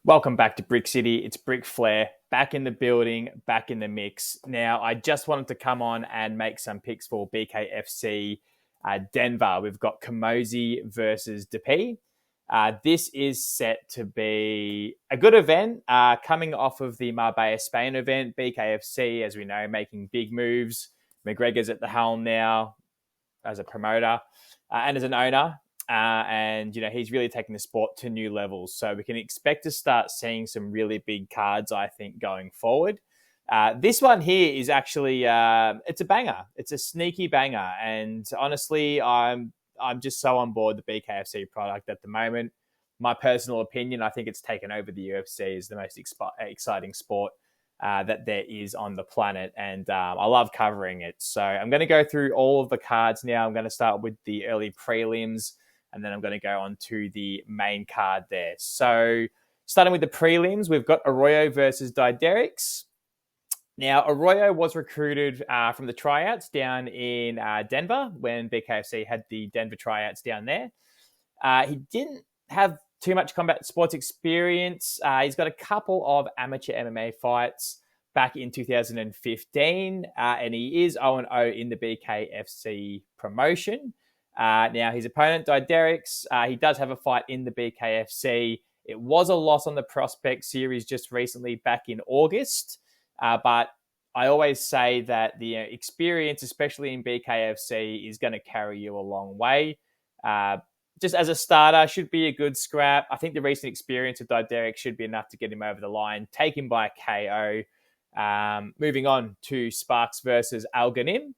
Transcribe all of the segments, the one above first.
Welcome back to Brick City. It's Brick Flair, back in the building, back in the mix. Now, I just wanted to come on and make some picks for Bkfc Denver. We've got Camozzi versus Depee. This is set to be a good event coming off of the Marbella, Spain event. Bkfc, as we know, making big moves. McGregor's at the helm now as a promoter and as an owner. And, he's really taking the sport to new levels. So we can expect to start seeing some really big cards, I think, going forward. This one here is actually, it's a banger. It's a sneaky banger. And honestly, I'm just so on board the Bkfc product at the moment. My personal opinion, I think it's taken over the UFC as the most exciting sport that there is on the planet. And I love covering it. So I'm going to go through all of the cards now. I'm going to start with the early prelims, and then I'm going to go on to the main card there. So starting with the prelims, we've got Arroyo versus Diederichs. Now, Arroyo was recruited from the tryouts down in Denver when Bkfc had the Denver tryouts down there. He didn't have too much combat sports experience. He's got a couple of amateur MMA fights back in 2015, and he is 0-0 in the Bkfc promotion. Now, his opponent, Diederichs, he does have a fight in the Bkfc. It was a loss on the Prospect Series just recently back in August. But I always say that the experience, especially in Bkfc, is going to carry you a long way. Just as a starter, should be a good scrap. I think the recent experience of Diederichs should be enough to get him over the line. Take him by KO. Moving on to Sparks versus Al-Ghanim.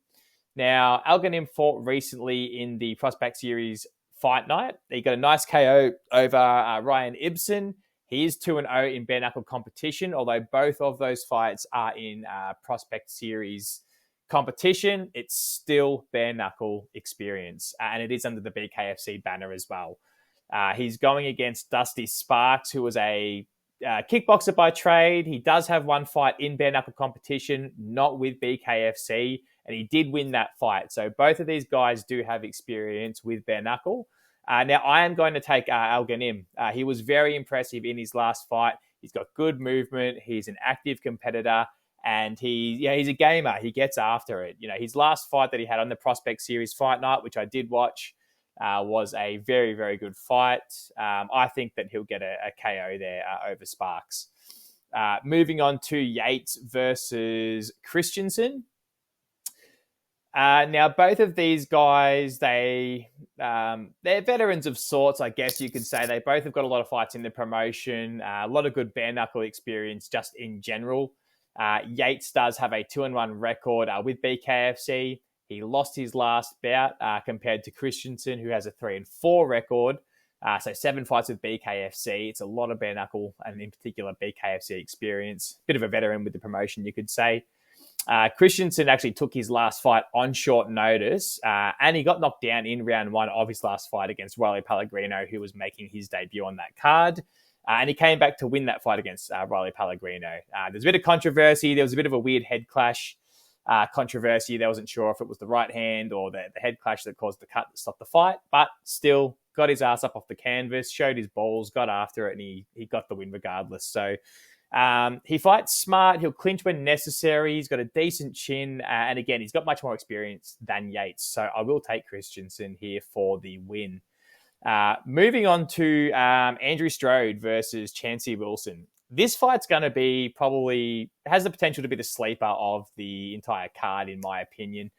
Now, Al-Ghanim fought recently in the Prospect Series fight night. He got a nice KO over Ryan Ibsen. He is 2-0 in bare knuckle competition, although both of those fights are in Prospect Series competition. It's still bare knuckle experience, and it is under the Bkfc banner as well. He's going against Dusty Sparks, who was a kickboxer by trade. He does have one fight in bare knuckle competition, not with Bkfc, and he did win that fight. So both of these guys do have experience with bare knuckle. Now, I am going to take Al-Ghanim. He was very impressive in his last fight. He's got good movement. He's an active competitor, and he's a gamer. He gets after it. His last fight that he had on the Prospect Series fight night, which I did watch, was a very, very good fight. I think that he'll get a KO there over Sparks. Moving on to Yates versus Christianson. Now, both of these guys, they're veterans of sorts, I guess you could say. They both have got a lot of fights in the promotion, a lot of good bare knuckle experience just in general. Yates does have a 2-1 record with Bkfc. He lost his last bout compared to Christianson, who has a 3-4 record. So 7 fights with Bkfc. It's a lot of bare knuckle and in particular Bkfc experience. Bit of a veteran with the promotion, you could say. Christianson actually took his last fight on short notice, and he got knocked down in round 1 of his last fight against Riley Pellegrino, who was making his debut on that card. And he came back to win that fight against Riley Pellegrino. There's a bit of controversy. There was a bit of a weird head clash controversy. They wasn't sure if it was the right hand or the head clash that caused the cut that stopped the fight, but still got his ass up off the canvas, showed his balls, got after it, and he got the win regardless. So he fights smart. He'll clinch when necessary. He's got a decent chin. And again, he's got much more experience than Yates. So I will take Christianson here for the win. Moving on to Andrew Strode versus Chancey Wilson. This fight's going to be has the potential to be the sleeper of the entire card, in my opinion.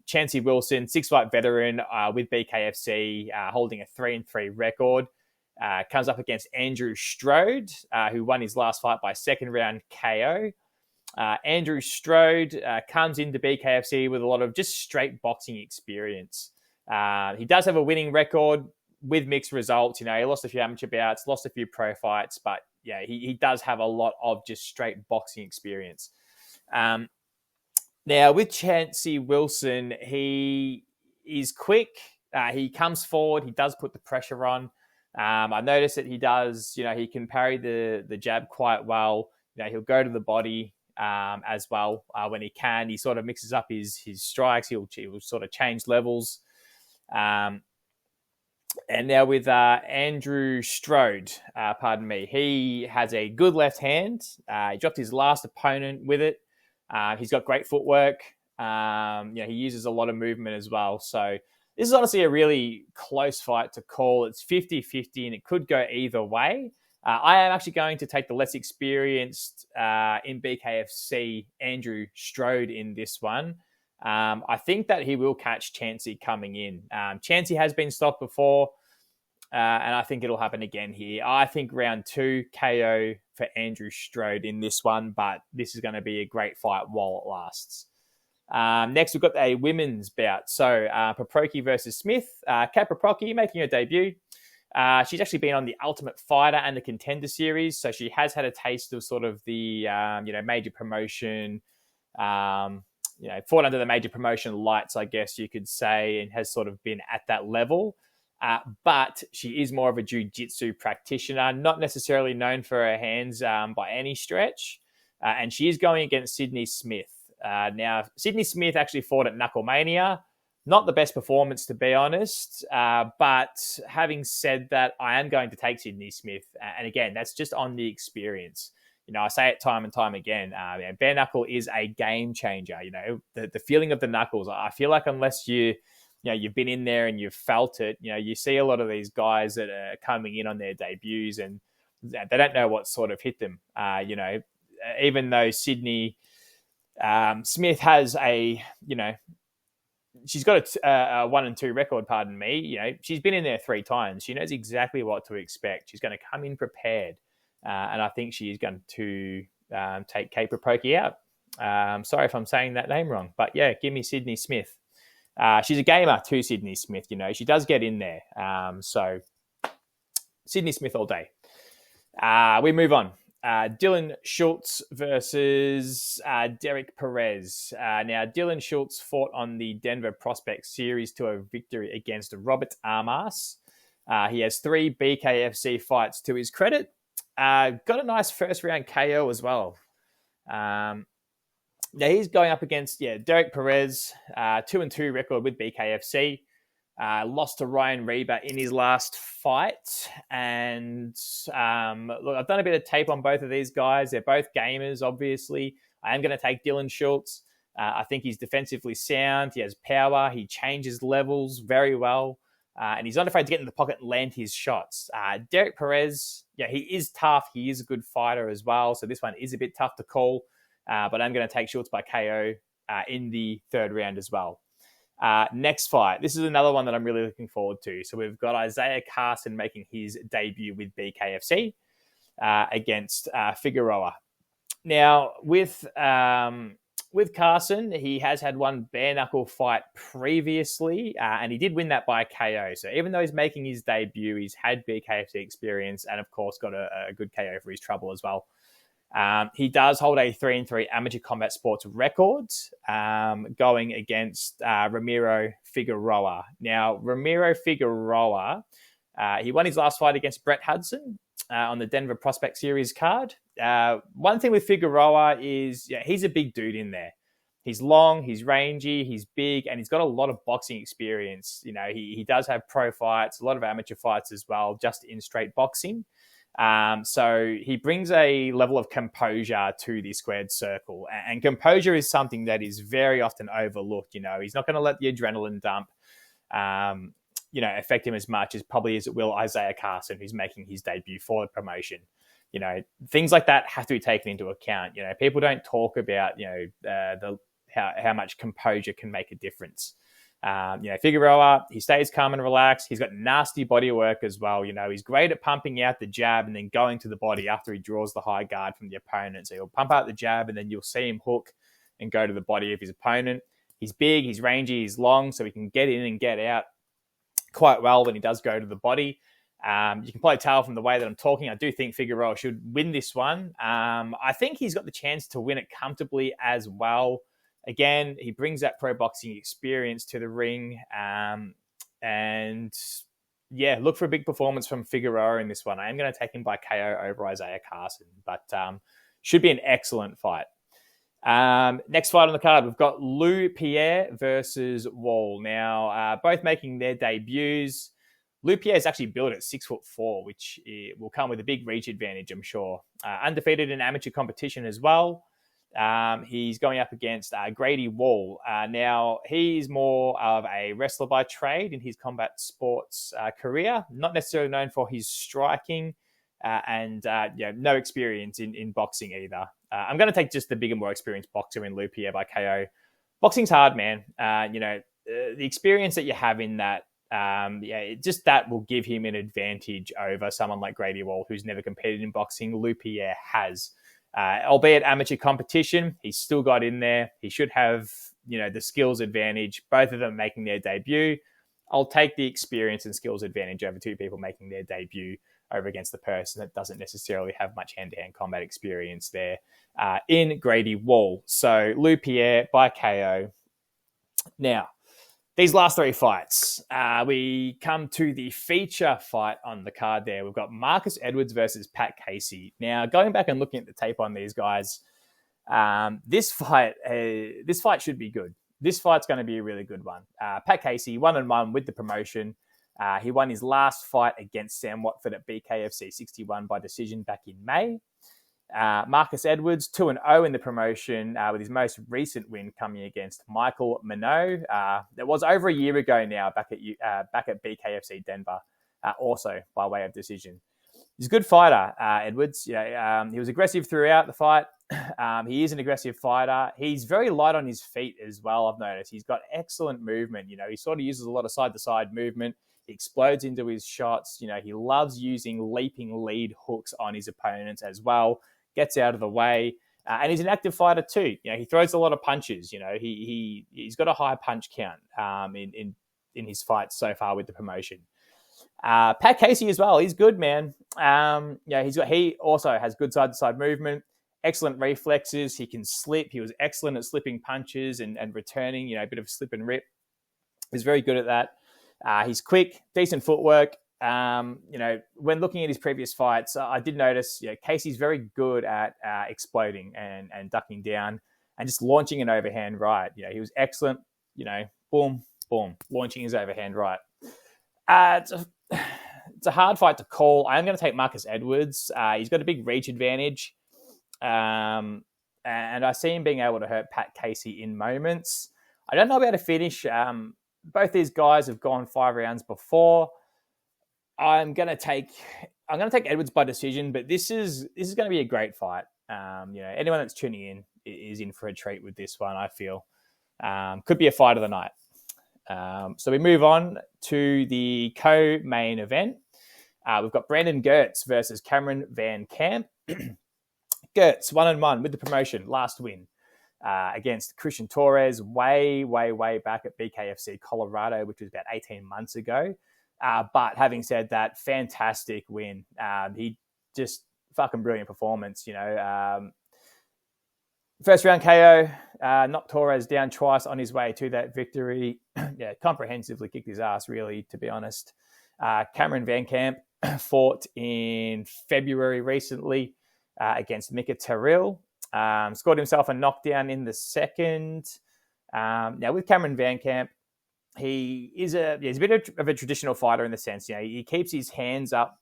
Chancey Wilson, 6-fight veteran with Bkfc, holding a 3-3 record. Comes up against Andrew Strode, who won his last fight by second round KO. Andrew Strode comes into Bkfc with a lot of just straight boxing experience. He does have a winning record with mixed results. He lost a few amateur bouts, lost a few pro fights, but yeah, he does have a lot of just straight boxing experience. Now, with Chancey Wilson, he is quick. He comes forward. He does put the pressure on. I noticed that he does, he can parry the jab quite well. He'll go to the body as well when he can. He sort of mixes up his strikes. He'll sort of change levels. And now with Andrew Strode, pardon me, he has a good left hand. He dropped his last opponent with it. He's got great footwork. He uses a lot of movement as well. So this is honestly a really close fight to call. It's 50-50 and it could go either way. I am actually going to take the less experienced in Bkfc, Andrew Strode, in this one. I think that he will catch Chancey coming in. Chancey has been stopped before, and I think it'll happen again here. I think round 2, KO for Andrew Strode in this one, but this is going to be a great fight while it lasts. Next, we've got a women's bout. So Paproki versus Smith. Paproki making her debut. She's actually been on the Ultimate Fighter and the Contender Series, so she has had a taste of sort of the major promotion. Fought under the major promotion lights, I guess you could say, and has sort of been at that level. But she is more of a jiu-jitsu practitioner, not necessarily known for her hands by any stretch. And she is going against Sydney Smith. Now, Sydney Smith actually fought at Knucklemania. Not the best performance, to be honest. But having said that, I am going to take Sydney Smith. And again, that's just on the experience. I say it time and time again. Bare knuckle is a game changer. The feeling of the knuckles. I feel like unless you've been in there and you've felt it, you see a lot of these guys that are coming in on their debuts and they don't know what sort of hit them. Even though Sydney Smith has she's got a 1-2 record, pardon me. She's been in there 3 times. She knows exactly what to expect. She's going to come in prepared. And I think she is going to take Paproki out. Sorry if I'm saying that name wrong. But yeah, give me Sydney Smith. She's a gamer too, Sydney Smith. She does get in there. So Sydney Smith all day. We move on. Dylan Shultz versus Derek Perez. Now, Dylan Shultz fought on the Denver Prospect Series to a victory against Robert Armas. He has 3 BKFC fights to his credit. Got a nice first round KO as well. Now he's going up against Derek Perez, 2-2 record with BKFC. Lost to Ryan Reber in his last fight. And look, I've done a bit of tape on both of these guys. They're both gamers, obviously. I am going to take Dylan Shultz. I think he's defensively sound. He has power. He changes levels very well. And he's not afraid to get in the pocket and land his shots. Derek Perez, he is tough. He is a good fighter as well. So this one is a bit tough to call. But I'm going to take Schultz by KO in the 3rd round as well. Next fight. This is another one that I'm really looking forward to. So we've got Ishiah Carson making his debut with BKFC against Figueroa. Now, with Carson, he has had one bare knuckle fight previously, and he did win that by KO. So even though he's making his debut, he's had BKFC experience and, of course, got a good KO for his trouble as well. He does hold a 3-3 amateur combat sports record going against Ramiro Figueroa. Now, Ramiro Figueroa, he won his last fight against Brett Hudson on the Denver Prospect Series card. One thing with Figueroa is he's a big dude in there. He's long, he's rangy, he's big, and he's got a lot of boxing experience. He does have pro fights, a lot of amateur fights as well, just in straight boxing. So he brings a level of composure to the squared circle, and composure is something that is very often overlooked. He's not going to let the adrenaline dump, affect him as much as probably as it will Ishiah Carson, who's making his debut for the promotion. Things like that have to be taken into account. People don't talk about, how much composure can make a difference. Figueroa, he stays calm and relaxed. He's got nasty body work as well. He's great at pumping out the jab and then going to the body after he draws the high guard from the opponent. So he'll pump out the jab and then you'll see him hook and go to the body of his opponent. He's big, he's rangy, he's long, so he can get in and get out quite well when he does go to the body. You can probably tell from the way that I'm talking, I do think Figueroa should win this one. I think he's got the chance to win it comfortably as well. Again, he brings that pro boxing experience to the ring. Look for a big performance from Figueroa in this one. I am going to take him by KO over Ishiah Carson, but should be an excellent fight. Next fight on the card, we've got Leu-Pierre versus Wall. Now, both making their debuts. Leu-Pierre is actually built at 6'4", which will come with a big reach advantage, I'm sure. Undefeated in amateur competition as well. He's going up against Grady Wall. Now, he's more of a wrestler by trade in his combat sports career, not necessarily known for his striking and no experience in boxing either. I'm going to take just the bigger, more experienced boxer in Leu-Pierre by KO. Boxing's hard, man. The experience that you have in that, just that will give him an advantage over someone like Grady Wall, who's never competed in boxing. Leu-Pierre has. Albeit amateur competition, he's still got in there. He should have, the skills advantage, both of them making their debut. I'll take the experience and skills advantage over two people making their debut over against the person that doesn't necessarily have much hand-to-hand combat experience there in Grady Wall. So Leu-Pierre by KO. Now, these last three fights, we come to the feature fight on the card there. We've got Marcus Edwards versus Pat Casey. Now, going back and looking at the tape on these guys, this fight should be good. This fight's going to be a really good one. Pat Casey, 1-1 with the promotion. He won his last fight against Sam Watford at Bkfc 61 by decision back in May. Marcus Edwards, 2-0 in the promotion with his most recent win coming against Michael Minot. That was over a year ago now, back at Bkfc Denver, also by way of decision. He's a good fighter, Edwards. He was aggressive throughout the fight. He is an aggressive fighter. He's very light on his feet as well, I've noticed. He's got excellent movement. He sort of uses a lot of side-to-side movement. He explodes into his shots. He loves using leaping lead hooks on his opponents as well. Gets out of the way. And he's an active fighter too. He throws a lot of punches. He's got a high punch count in his fights so far with the promotion. Pat Casey as well. He's good, man. He also has good side-to-side movement, excellent reflexes. He can slip. He was excellent at slipping punches and returning, a bit of slip and rip. He's very good at that. He's quick, decent footwork. When looking at his previous fights, I did notice, Casey's very good at exploding and ducking down and just launching an overhand right. He was excellent, boom, boom, launching his overhand right. It's a hard fight to call. I am going to take Marcus Edwards. He's got a big reach advantage. And I see him being able to hurt Pat Casey in moments. I don't know about a finish. Both these guys have gone 5 rounds before. I'm going to take Edwards by decision, but this is going to be a great fight. Anyone that's tuning in is in for a treat with this one, I feel. Could be a fight of the night. So we move on to the co-main event. We've got Brandon Girtz versus Cameron Vancamp. Girtz, 1-1 with the promotion, last win against Christian Torres way back at BKFC Colorado, which was about 18 months ago. But having said that, fantastic win. He just fucking brilliant performance, First round KO, knocked Torres down twice on his way to that victory. Comprehensively kicked his ass, really, to be honest. Cameron Vancamp fought in February recently against Mika Terrell. Scored himself a knockdown in the second. Now, with Cameron Vancamp, he's a bit of a traditional fighter in the sense, he keeps his hands up.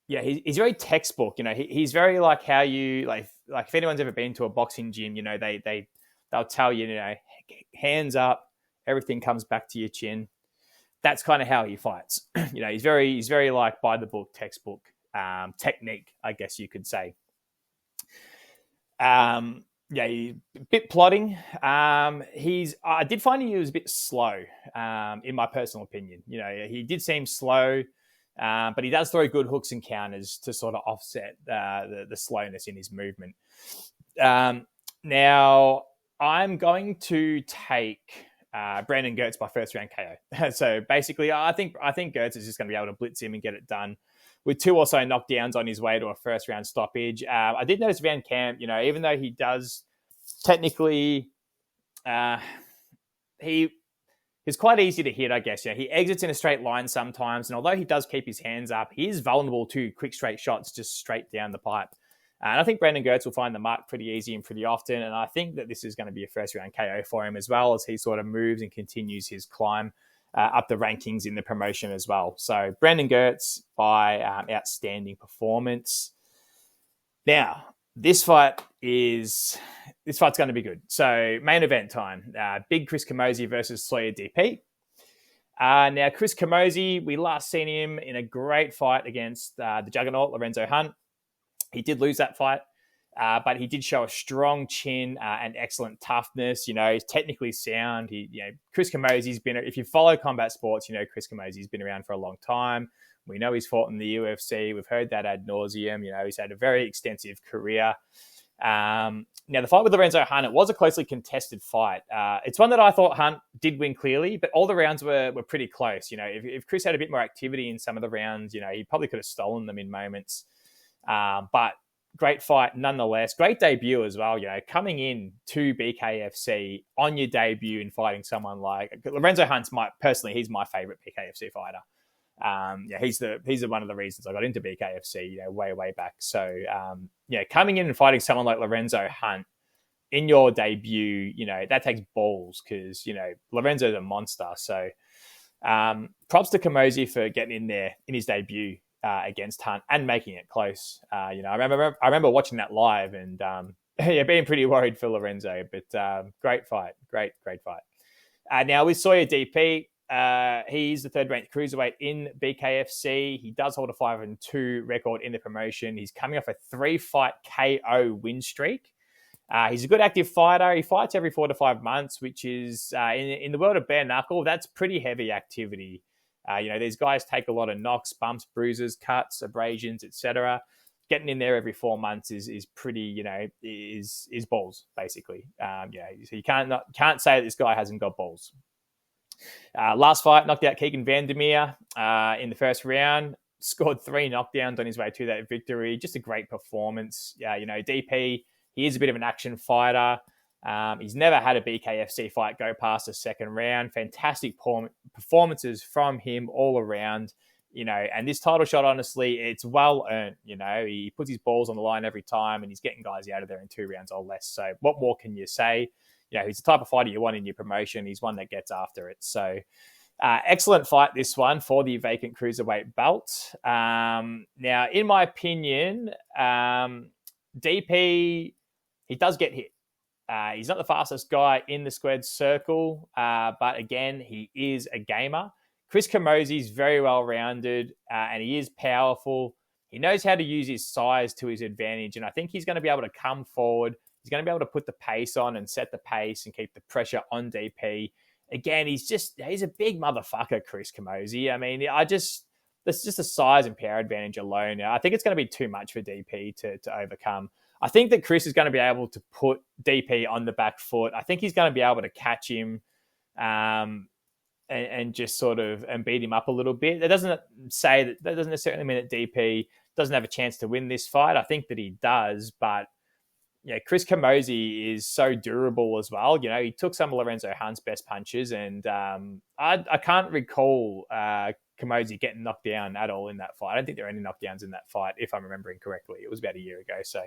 He's very textbook. He's very like how you like if anyone's ever been to a boxing gym, they'll tell you, hands up, everything comes back to your chin. That's kind of how he fights. He's very like by the book, textbook technique, I guess you could say. He's a bit plodding. I did find he was a bit slow, in my personal opinion. He did seem slow, but he does throw good hooks and counters to sort of offset the slowness in his movement. Now, I'm going to take Brandon Girtz by first round KO. So basically, I think Girtz is just going to be able to blitz him and get it done with 2 or so knockdowns on his way to a first round stoppage. I did notice Vancamp, even though he does technically, he's quite easy to hit, I guess. He exits in a straight line sometimes, and although he does keep his hands up, he is vulnerable to quick straight shots just straight down the pipe. And I think Brandon Girtz will find the mark pretty easy and pretty often, and I think that this is going to be a first round KO for him as well as he sort of moves and continues his climb up the rankings in the promotion as well. So Brandon Girtz by outstanding performance. Now, this fight's going to be good. So main event time, big Chris Camozzi versus Sawyer Depee. Now, Chris Camozzi, we last seen him in a great fight against the juggernaut, Lorenzo Hunt. He did lose that fight, but he did show a strong chin and excellent toughness. He's technically sound. Chris Camozzi's been, if you follow combat sports, Chris Camozzi's been around for a long time. We know he's fought in the UFC. We've heard that ad nauseum. He's had a very extensive career. Now, the fight with Lorenzo Hunt, it was a closely contested fight. It's one that I thought Hunt did win clearly, but all the rounds were pretty close. If Chris had a bit more activity in some of the rounds, he probably could have stolen them in moments. But great fight nonetheless. Great debut as well. Coming in to BKFC on your debut and fighting someone like Lorenzo Hunt's he's my favorite BKFC fighter. He's one of the reasons I got into BKFC, way back. So, coming in and fighting someone like Lorenzo Hunt in your debut, that takes balls because, Lorenzo's a monster. So, props to Camozzi for getting in there in his debut against Hunt and making it close. I remember watching that live and, being pretty worried for Lorenzo, but great fight. Great fight. Now with Sawyer Depee, he's the third-ranked cruiserweight in BKFC. He does hold a 5-2 record in the promotion. He's coming off a 3-fight KO win streak. He's a good active fighter. He fights every 4 to 5 months, which is, in the world of bare knuckle, that's pretty heavy activity. These guys take a lot of knocks, bumps, bruises, cuts, abrasions, etc. Getting in there every 4 months is pretty, is balls, basically. So you can't say that this guy hasn't got balls. Last fight, knocked out Keegan Vandermeer in the first round. Scored 3 knockdowns on his way to that victory. Just a great performance. DP, he is a bit of an action fighter. He's never had a BKFC fight go past the second round. Fantastic performances from him all around. And this title shot, honestly, it's well earned. He puts his balls on the line every time and he's getting guys out of there in 2 rounds or less. So what more can you say? He's the type of fighter you want in your promotion. He's one that gets after it. So excellent fight, this one, for the vacant cruiserweight belt. Now, in my opinion, DP, he does get hit. He's not the fastest guy in the squared circle, but again, he is a gamer. Chris Camozzi is very well-rounded, and he is powerful. He knows how to use his size to his advantage, and I think he's going to be able to come forward. He's going to be able to put the pace on and set the pace and keep the pressure on DP. Again, he's a big motherfucker, Chris Camozzi. I mean, that's just a size and power advantage alone. I think it's going to be too much for DP to overcome. I think that Chris is going to be able to put DP on the back foot. I think he's going to be able to catch him and just sort of and beat him up a little bit. That doesn't necessarily mean that DP doesn't have a chance to win this fight. I think that he does, but Chris Camozzi is so durable as well. He took some of Lorenzo Hunt's best punches, and I can't recall Camozzi getting knocked down at all in that fight. I don't think there were any knockdowns in that fight, if I'm remembering correctly. It was about a year ago. So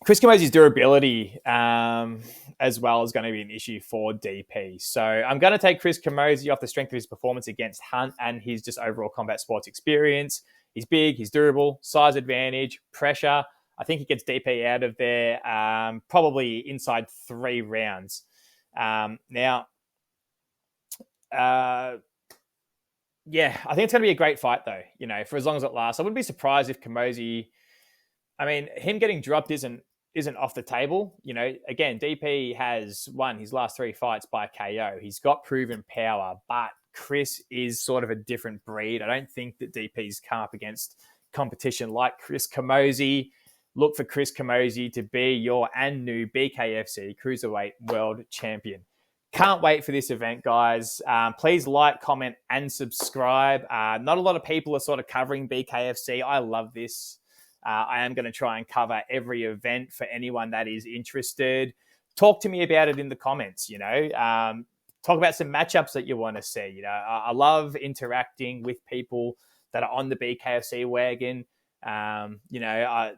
Chris Camozzi's durability as well is going to be an issue for DP. So I'm going to take Chris Camozzi off the strength of his performance against Hunt and his just overall combat sports experience. He's big, he's durable, size advantage, pressure. I think he gets DP out of there probably inside 3 rounds. I think it's going to be a great fight, though, for as long as it lasts. I wouldn't be surprised if Camozzi, him getting dropped isn't off the table. Again, DP has won his last 3 fights by KO. He's got proven power, but Chris is sort of a different breed. I don't think that DP's come up against competition like Chris Camozzi. Look for Chris Camozzi to be your and new BKFC Cruiserweight World Champion. Can't wait for this event, guys. Please like, comment, and subscribe. Not a lot of people are sort of covering BKFC. I love this. I am going to try and cover every event for anyone that is interested. Talk to me about it in the comments, Talk about some matchups that you want to see. I love interacting with people that are on the BKFC wagon. I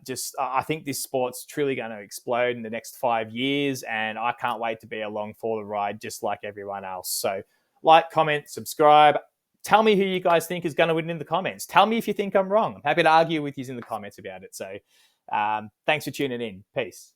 think this sport's truly going to explode in the next 5 years, and I can't wait to be along for the ride just like everyone else. So Like, comment, subscribe. Tell me who you guys think is going to win in the comments. Tell me if you think I'm wrong. I'm happy to argue with you in the comments about it. So thanks for tuning in. Peace.